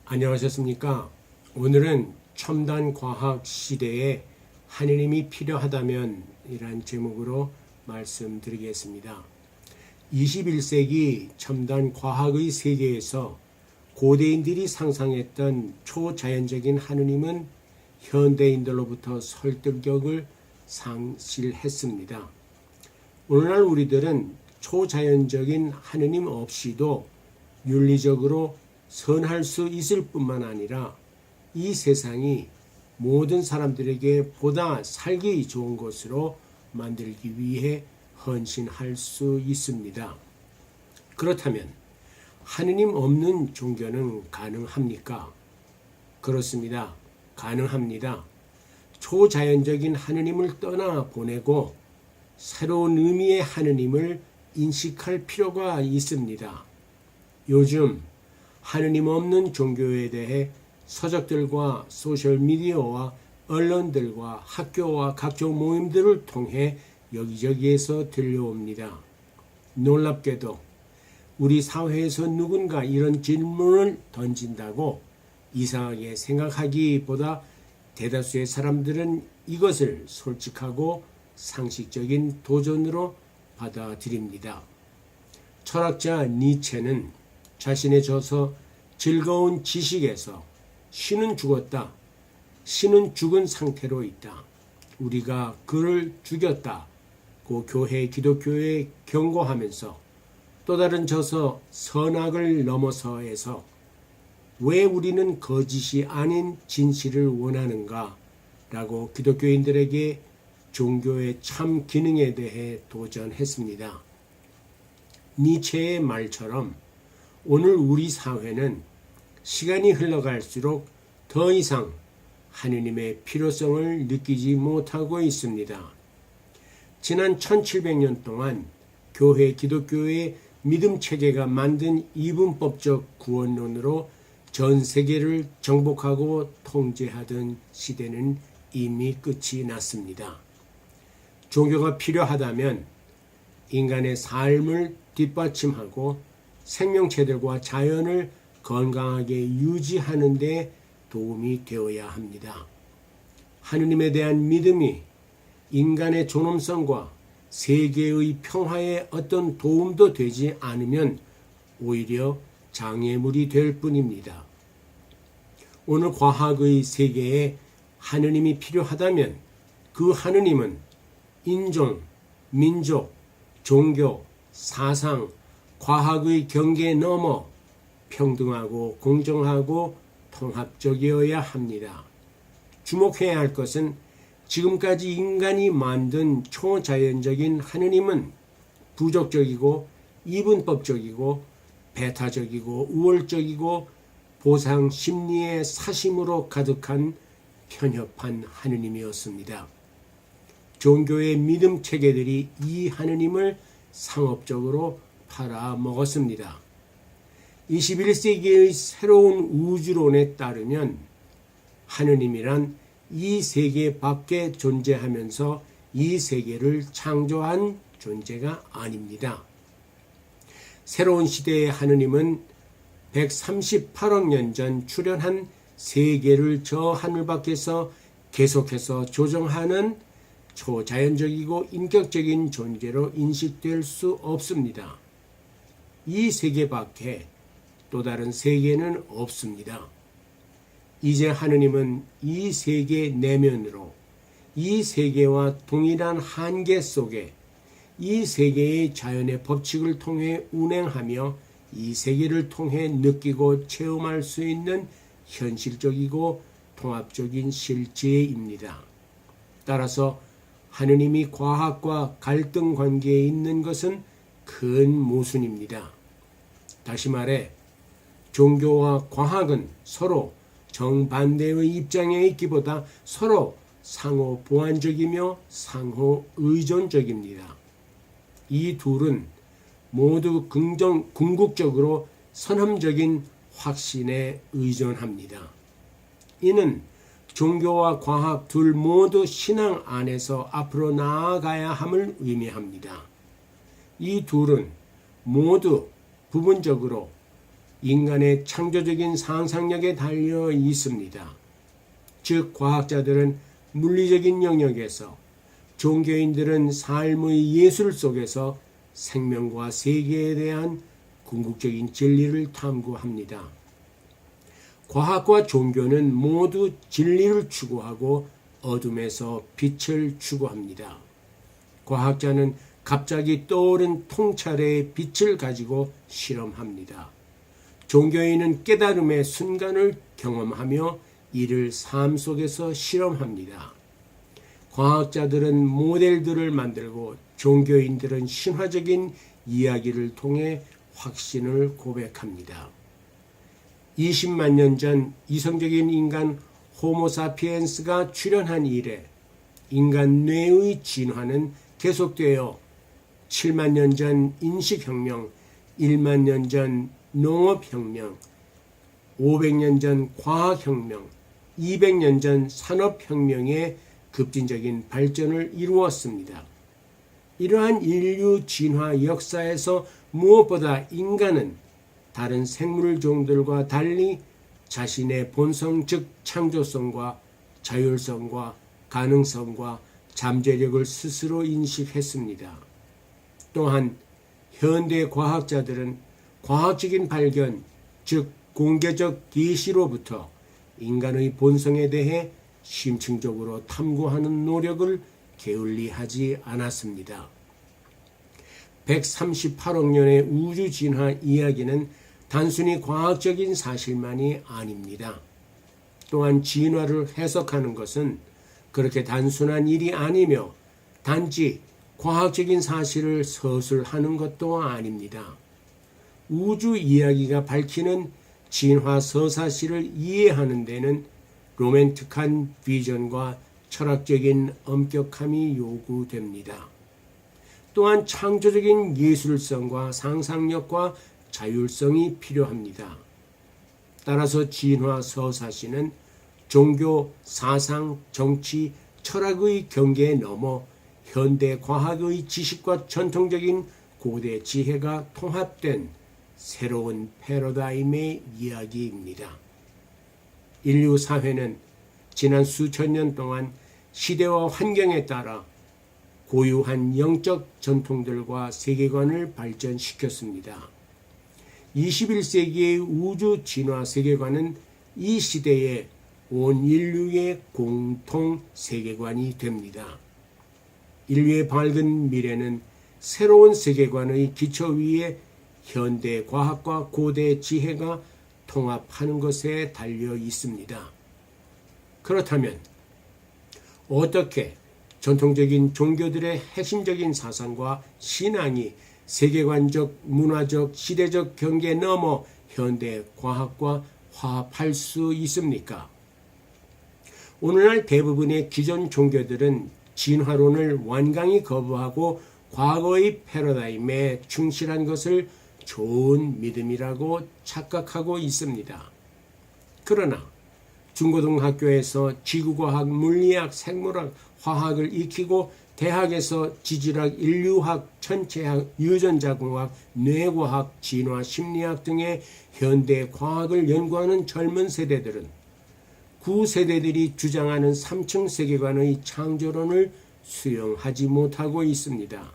안녕하셨습니까? 오늘은 첨단 과학 시대에 하느님이 필요하다면 이란 제목으로 말씀드리겠습니다. 21세기 첨단 과학의 세계에서 고대인들이 상상했던 초자연적인 하느님은 현대인들로부터 설득력을 상실했습니다. 오늘날 우리들은 초자연적인 하느님 없이도 윤리적으로 선할 수 있을 뿐만 아니라 이 세상이 모든 사람들에게 보다 살기 좋은 곳으로 만들기 위해 헌신할 수 있습니다. 그렇다면 하느님 없는 종교는 가능합니까? 그렇습니다. 가능합니다. 초자연적인 하느님을 떠나 보내고 새로운 의미의 하느님을 인식할 필요가 있습니다. 요즘 하느님 없는 종교에 대해 서적들과 소셜미디어와 언론들과 학교와 각종 모임들을 통해 여기저기에서 들려옵니다. 놀랍게도 우리 사회에서 누군가 이런 질문을 던진다고 이상하게 생각하기보다 대다수의 사람들은 이것을 솔직하고 상식적인 도전으로 받아들입니다. 철학자 니체는 자신의 저서 즐거운 지식에서 신은 죽었다. 신은 죽은 상태로 있다. 우리가 그를 죽였다고 교회 기독교에 경고하면서 또 다른 저서 선악을 넘어서에서 왜 우리는 거짓이 아닌 진실을 원하는가 라고 기독교인들에게 종교의 참 기능에 대해 도전했습니다. 니체의 말처럼 오늘 우리 사회는 시간이 흘러갈수록 더 이상 하느님의 필요성을 느끼지 못하고 있습니다. 지난 1700년 동안 교회 기독교의 믿음 체계가 만든 이분법적 구원론으로 전 세계를 정복하고 통제하던 시대는 이미 끝이 났습니다. 종교가 필요하다면 인간의 삶을 뒷받침하고 생명체들과 자연을 건강하게 유지하는 데 도움이 되어야 합니다. 하느님에 대한 믿음이 인간의 존엄성과 세계의 평화에 어떤 도움도 되지 않으면 오히려 장애물이 될 뿐입니다. 오늘 과학의 세계에 하느님이 필요하다면 그 하느님은 인종, 민족, 종교, 사상, 과학의 경계 넘어 평등하고 공정하고 통합적이어야 합니다. 주목해야 할 것은 지금까지 인간이 만든 초자연적인 하느님은 부족적이고 이분법적이고 배타적이고 우월적이고 보상 심리의 사심으로 가득한 편협한 하느님이었습니다. 종교의 믿음 체계들이 이 하느님을 상업적으로 팔아먹었습니다. 21세기의 새로운 우주론에 따르면 하느님이란 이 세계 밖에 존재하면서 이 세계를 창조한 존재가 아닙니다. 새로운 시대의 하느님은 138억 년 전 출현한 세계를 저 하늘 밖에서 계속해서 조정하는 초자연적이고 인격적인 존재로 인식될 수 없습니다. 이 세계 밖에 또 다른 세계는 없습니다. 이제 하느님은 이 세계 내면으로 이 세계와 동일한 한계 속에 이 세계의 자연의 법칙을 통해 운행하며 이 세계를 통해 느끼고 체험할 수 있는 현실적이고 통합적인 실제입니다. 따라서 하느님이 과학과 갈등 관계에 있는 것은 큰 모순입니다. 다시 말해 종교와 과학은 서로 정반대의 입장에 있기보다 서로 상호 보완적이며 상호 의존적입니다. 이 둘은 모두 궁극적으로 선험적인 확신에 의존합니다. 이는 종교와 과학 둘 모두 신앙 안에서 앞으로 나아가야 함을 의미합니다. 이 둘은 모두 부분적으로 인간의 창조적인 상상력에 달려 있습니다. 즉 과학자들은 물리적인 영역에서, 종교인들은 삶의 예술 속에서 생명과 세계에 대한 궁극적인 진리를 탐구합니다. 과학과 종교는 모두 진리를 추구하고 어둠에서 빛을 추구합니다. 과학자는 갑자기 떠오른 통찰의 빛을 가지고 실험합니다. 종교인은 깨달음의 순간을 경험하며 이를 삶 속에서 실험합니다. 과학자들은 모델들을 만들고 종교인들은 신화적인 이야기를 통해 확신을 고백합니다. 20만 년 전 이성적인 인간 호모사피엔스가 출현한 이래 인간 뇌의 진화는 계속되어 7만 년 전 인식혁명, 1만 년 전 농업혁명, 500년 전 과학혁명, 200년 전 산업혁명의 급진적인 발전을 이루었습니다. 이러한 인류 진화 역사에서 무엇보다 인간은 다른 생물종들과 달리 자신의 본성 즉 창조성과 자율성과 가능성과 잠재력을 스스로 인식했습니다. 또한 현대 과학자들은 과학적인 발견 즉 공개적 계시로부터 인간의 본성에 대해 심층적으로 탐구하는 노력을 게을리하지 않았습니다. 138억 년의 우주 진화 이야기는 단순히 과학적인 사실만이 아닙니다. 또한 진화를 해석하는 것은 그렇게 단순한 일이 아니며 단지 과학적인 사실을 서술하는 것도 아닙니다. 우주 이야기가 밝히는 진화 서사시를 이해하는 데는 로맨틱한 비전과 철학적인 엄격함이 요구됩니다. 또한 창조적인 예술성과 상상력과 자율성이 필요합니다. 따라서 진화 서사시는 종교, 사상, 정치, 철학의 경계에 넘어 현대 과학의 지식과 전통적인 고대 지혜가 통합된 새로운 패러다임의 이야기입니다. 인류 사회는 지난 수천 년 동안 시대와 환경에 따라 고유한 영적 전통들과 세계관을 발전시켰습니다. 21세기의 우주 진화 세계관은 이 시대의 온 인류의 공통 세계관이 됩니다. 인류의 밝은 미래는 새로운 세계관의 기초 위에 현대 과학과 고대 지혜가 통합하는 것에 달려 있습니다. 그렇다면 어떻게 전통적인 종교들의 핵심적인 사상과 신앙이 세계관적, 문화적, 시대적 경계 넘어 현대 과학과 화합할 수 있습니까? 오늘날 대부분의 기존 종교들은 진화론을 완강히 거부하고 과거의 패러다임에 충실한 것을 좋은 믿음이라고 착각하고 있습니다. 그러나 중고등학교에서 지구과학, 물리학, 생물학, 화학을 익히고 대학에서 지질학, 인류학, 천체학, 유전자공학, 뇌과학, 진화, 심리학 등의 현대 과학을 연구하는 젊은 세대들은 구세대들이 주장하는 3층 세계관의 창조론을 수용하지 못하고 있습니다.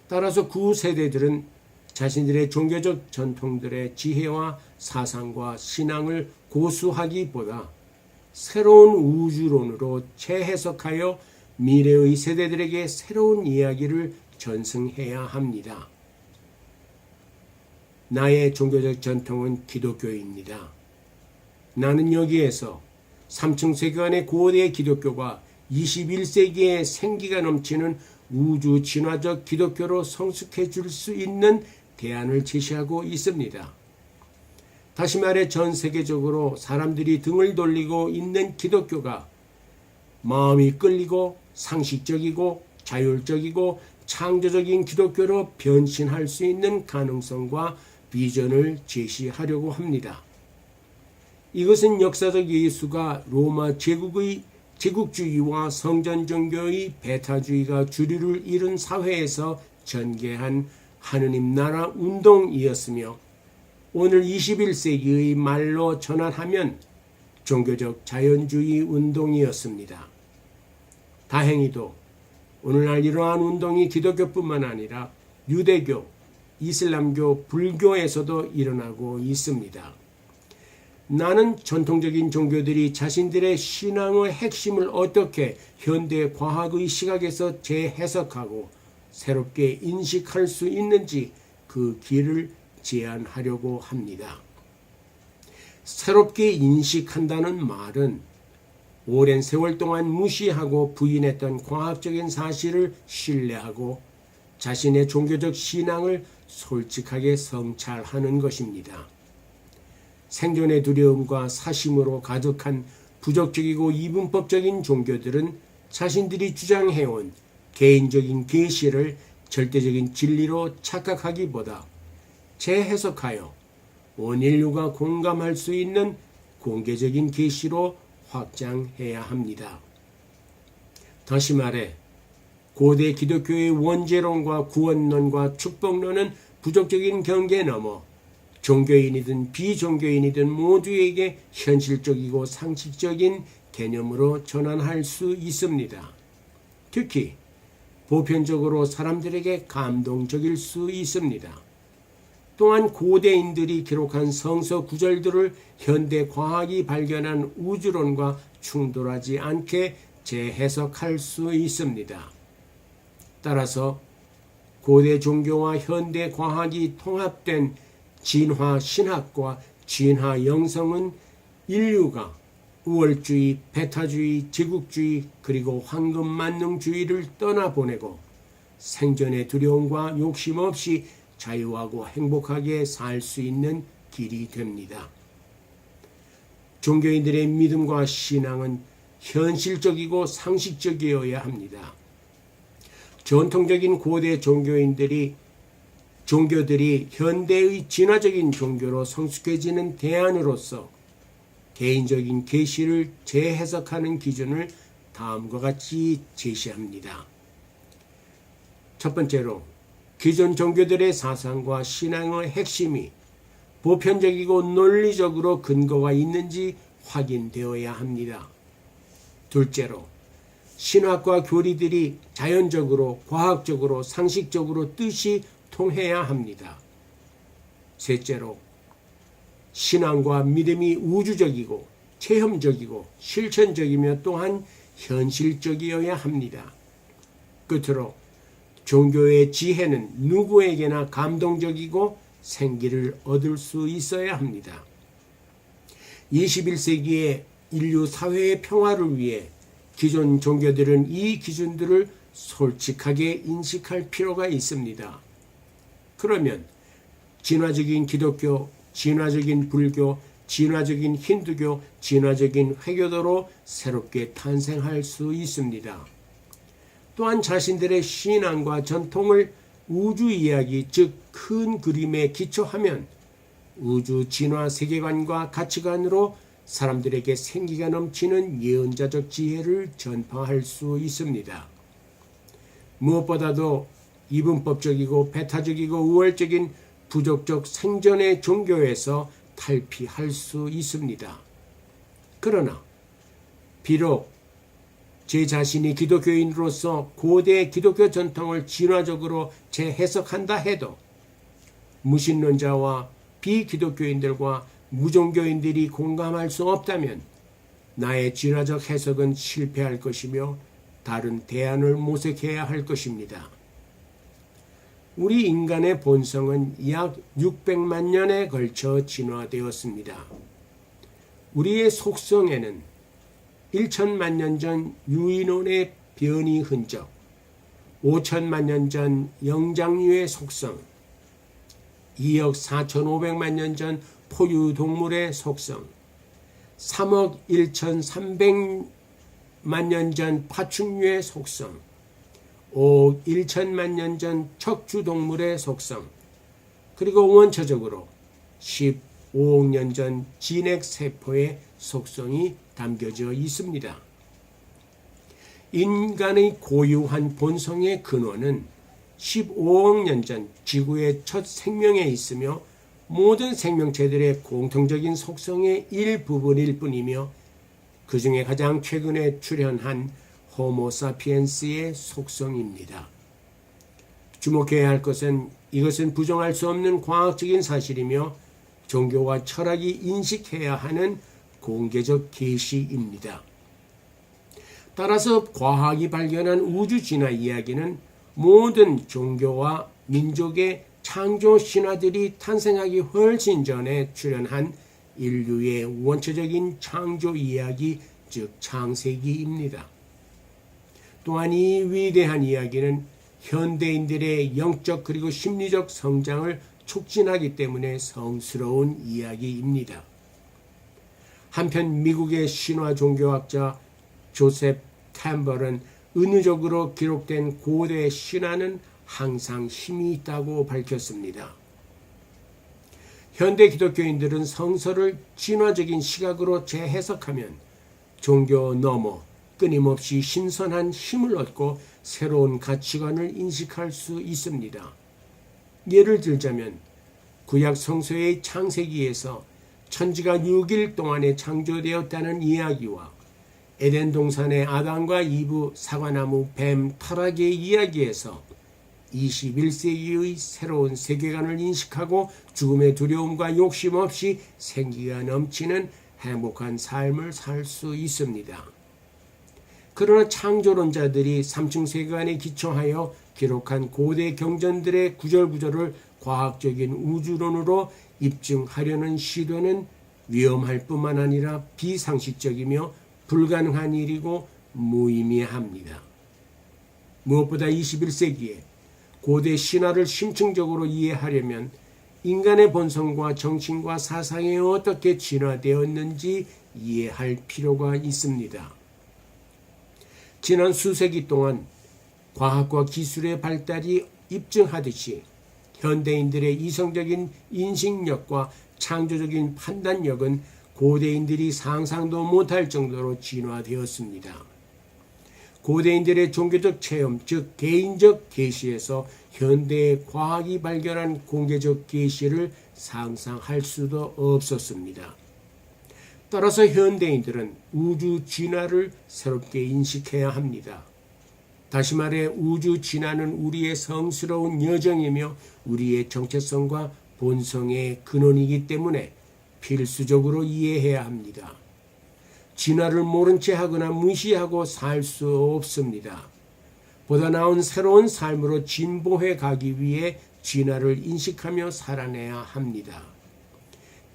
따라서 구세대들은 자신들의 종교적 전통들의 지혜와 사상과 신앙을 고수하기보다 새로운 우주론으로 재해석하여 미래의 세대들에게 새로운 이야기를 전승해야 합니다. 나의 종교적 전통은 기독교입니다. 나는 여기에서 3층 세계관의 고대 기독교가 21세기의 생기가 넘치는 우주 진화적 기독교로 성숙해 줄 수 있는 대안을 제시하고 있습니다. 다시 말해 전 세계적으로 사람들이 등을 돌리고 있는 기독교가 마음이 끌리고 상식적이고 자율적이고 창조적인 기독교로 변신할 수 있는 가능성과 비전을 제시하려고 합니다. 이것은 역사적 예수가 로마 제국의 제국주의와 성전 종교의 배타주의가 주류를 이룬 사회에서 전개한 하느님 나라 운동이었으며 오늘 21세기의 말로 전환하면 종교적 자연주의 운동이었습니다. 다행히도 오늘날 이러한 운동이 기독교뿐만 아니라 유대교, 이슬람교, 불교에서도 일어나고 있습니다. 나는 전통적인 종교들이 자신들의 신앙의 핵심을 어떻게 현대 과학의 시각에서 재해석하고 새롭게 인식할 수 있는지 그 길을 제안하려고 합니다. 새롭게 인식한다는 말은 오랜 세월 동안 무시하고 부인했던 과학적인 사실을 신뢰하고 자신의 종교적 신앙을 솔직하게 성찰하는 것입니다. 생존의 두려움과 사심으로 가득한 부적적이고 이분법적인 종교들은 자신들이 주장해온 개인적인 계시를 절대적인 진리로 착각하기보다 재해석하여 온 인류가 공감할 수 있는 공개적인 계시로 확장해야 합니다. 다시 말해 고대 기독교의 원죄론과 구원론과 축복론은 부족적인 경계에 넘어 종교인이든 비종교인이든 모두에게 현실적이고 상식적인 개념으로 전환할 수 있습니다. 특히 보편적으로 사람들에게 감동적일 수 있습니다. 또한 고대인들이 기록한 성서 구절들을 현대 과학이 발견한 우주론과 충돌하지 않게 재해석할 수 있습니다. 따라서 고대 종교와 현대 과학이 통합된 진화 신학과 진화 영성은 인류가 우월주의, 배타주의, 제국주의 그리고 황금만능주의를 떠나보내고 생존의 두려움과 욕심 없이 자유하고 행복하게 살 수 있는 길이 됩니다. 종교인들의 믿음과 신앙은 현실적이고 상식적이어야 합니다. 전통적인 고대 종교들이 현대의 진화적인 종교로 성숙해지는 대안으로서 개인적인 계시를 재해석하는 기준을 다음과 같이 제시합니다. 첫 번째로 기존 종교들의 사상과 신앙의 핵심이 보편적이고 논리적으로 근거가 있는지 확인되어야 합니다. 둘째로 신학과 교리들이 자연적으로, 과학적으로, 상식적으로 뜻이 통해야 합니다. 셋째로 신앙과 믿음이 우주적이고 체험적이고 실천적이며 또한 현실적이어야 합니다. 끝으로 종교의 지혜는 누구에게나 감동적이고 생기를 얻을 수 있어야 합니다. 21세기의 인류 사회의 평화를 위해 기존 종교들은 이 기준들을 솔직하게 인식할 필요가 있습니다. 그러면 진화적인 기독교, 진화적인 불교, 진화적인 힌두교, 진화적인 회교도로 새롭게 탄생할 수 있습니다. 또한 자신들의 신앙과 전통을 우주 이야기, 즉 큰 그림에 기초하면 우주 진화 세계관과 가치관으로 사람들에게 생기가 넘치는 예언자적 지혜를 전파할 수 있습니다. 무엇보다도 이분법적이고 배타적이고 우월적인 부족적 생존의 종교에서 탈피할 수 있습니다. 그러나 비록 제 자신이 기독교인으로서 고대 기독교 전통을 진화적으로 재해석한다 해도 무신론자와 비기독교인들과 무종교인들이 공감할 수 없다면 나의 진화적 해석은 실패할 것이며 다른 대안을 모색해야 할 것입니다. 우리 인간의 본성은 약 600만 년에 걸쳐 진화되었습니다. 우리의 속성에는 1천만 년 전 유인원의 변이 흔적, 5천만 년 전 영장류의 속성, 2억 4,500만 년 전 포유동물의 속성, 3억 1,300만 년 전 파충류의 속성, 5억 1천만 년 전 척추동물의 속성, 그리고 원초적으로 15억 년 전 진핵세포의 속성이 담겨져 있습니다. 인간의 고유한 본성의 근원은 15억 년 전 지구의 첫 생명에 있으며 모든 생명체들의 공통적인 속성의 일부분일 뿐이며 그 중에 가장 최근에 출현한 호모사피엔스의 속성입니다. 주목해야 할 것은 이것은 부정할 수 없는 과학적인 사실이며 종교와 철학이 인식해야 하는 공개적 계시입니다. 따라서 과학이 발견한 우주 진화 이야기는 모든 종교와 민족의 창조 신화들이 탄생하기 훨씬 전에 출현한 인류의 원초적인 창조 이야기, 즉 창세기입니다. 또한 이 위대한 이야기는 현대인들의 영적 그리고 심리적 성장을 촉진하기 때문에 성스러운 이야기입니다. 한편 미국의 신화 종교학자 조셉 캠벌은 은유적으로 기록된 고대 신화는 항상 힘이 있다고 밝혔습니다. 현대 기독교인들은 성서를 진화적인 시각으로 재해석하면 종교 너머 끊임없이 신선한 힘을 얻고 새로운 가치관을 인식할 수 있습니다. 예를 들자면 구약 성서의 창세기에서 천지가 6일 동안에 창조되었다는 이야기와 에덴 동산의 아담과 이브, 사과나무, 뱀, 타락의 이야기에서 21세기의 새로운 세계관을 인식하고 죽음의 두려움과 욕심 없이 생기가 넘치는 행복한 삶을 살 수 있습니다. 그러나 창조론자들이 3층 세계관에 기초하여 기록한 고대 경전들의 구절구절을 과학적인 우주론으로 입증하려는 시도는 위험할 뿐만 아니라 비상식적이며 불가능한 일이고 무의미합니다. 무엇보다 21세기에 고대 신화를 심층적으로 이해하려면 인간의 본성과 정신과 사상이 어떻게 진화되었는지 이해할 필요가 있습니다. 지난 수세기 동안 과학과 기술의 발달이 입증하듯이 현대인들의 이성적인 인식력과 창조적인 판단력은 고대인들이 상상도 못할 정도로 진화되었습니다. 고대인들의 종교적 체험, 즉 개인적 계시에서 현대의 과학이 발견한 공개적 계시를 상상할 수도 없었습니다. 따라서 현대인들은 우주 진화를 새롭게 인식해야 합니다. 다시 말해 우주 진화는 우리의 성스러운 여정이며 우리의 정체성과 본성의 근원이기 때문에 필수적으로 이해해야 합니다. 진화를 모른 채 하거나 무시하고 살 수 없습니다. 보다 나은 새로운 삶으로 진보해 가기 위해 진화를 인식하며 살아내야 합니다.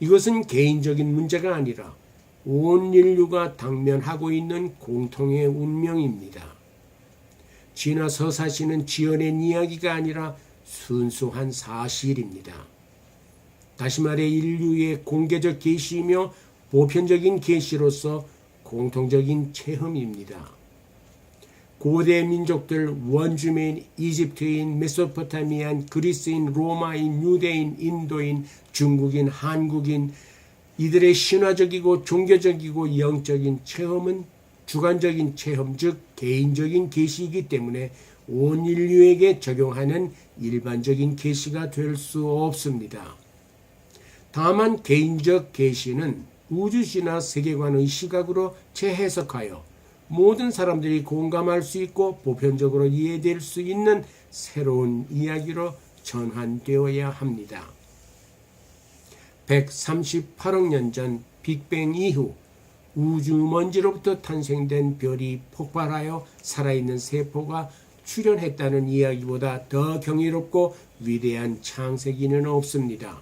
이것은 개인적인 문제가 아니라 온 인류가 당면하고 있는 공통의 운명입니다. 진화 서사시는 지어낸 이야기가 아니라 순수한 사실입니다. 다시 말해 인류의 공개적 계시이며 보편적인 계시로서 공통적인 체험입니다. 고대 민족들 원주민, 이집트인, 메소포타미안, 그리스인, 로마인, 유대인, 인도인, 중국인, 한국인 이들의 신화적이고 종교적이고 영적인 체험은 주관적인 체험, 즉 개인적인 계시이기 때문에 온 인류에게 적용하는 일반적인 계시가 될 수 없습니다. 다만 개인적 계시는 우주신화 세계관의 시각으로 재해석하여 모든 사람들이 공감할 수 있고 보편적으로 이해될 수 있는 새로운 이야기로 전환되어야 합니다. 138억 년 전 빅뱅 이후 우주먼지로부터 탄생된 별이 폭발하여 살아있는 세포가 출현했다는 이야기보다 더 경이롭고 위대한 창세기는 없습니다.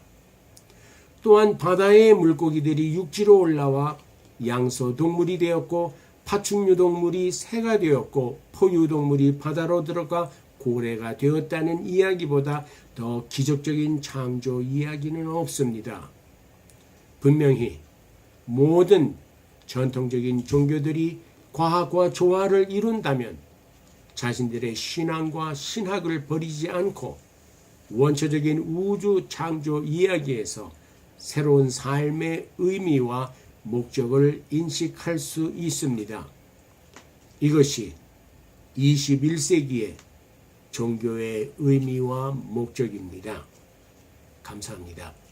또한 바다의 물고기들이 육지로 올라와 양서동물이 되었고 파충류동물이 새가 되었고 포유동물이 바다로 들어가 고래가 되었다는 이야기보다 더 기적적인 창조 이야기는 없습니다. 분명히 모든 전통적인 종교들이 과학과 조화를 이룬다면 자신들의 신앙과 신학을 버리지 않고 원초적인 우주 창조 이야기에서 새로운 삶의 의미와 목적을 인식할 수 있습니다. 이것이 21세기의 종교의 의미와 목적입니다. 감사합니다.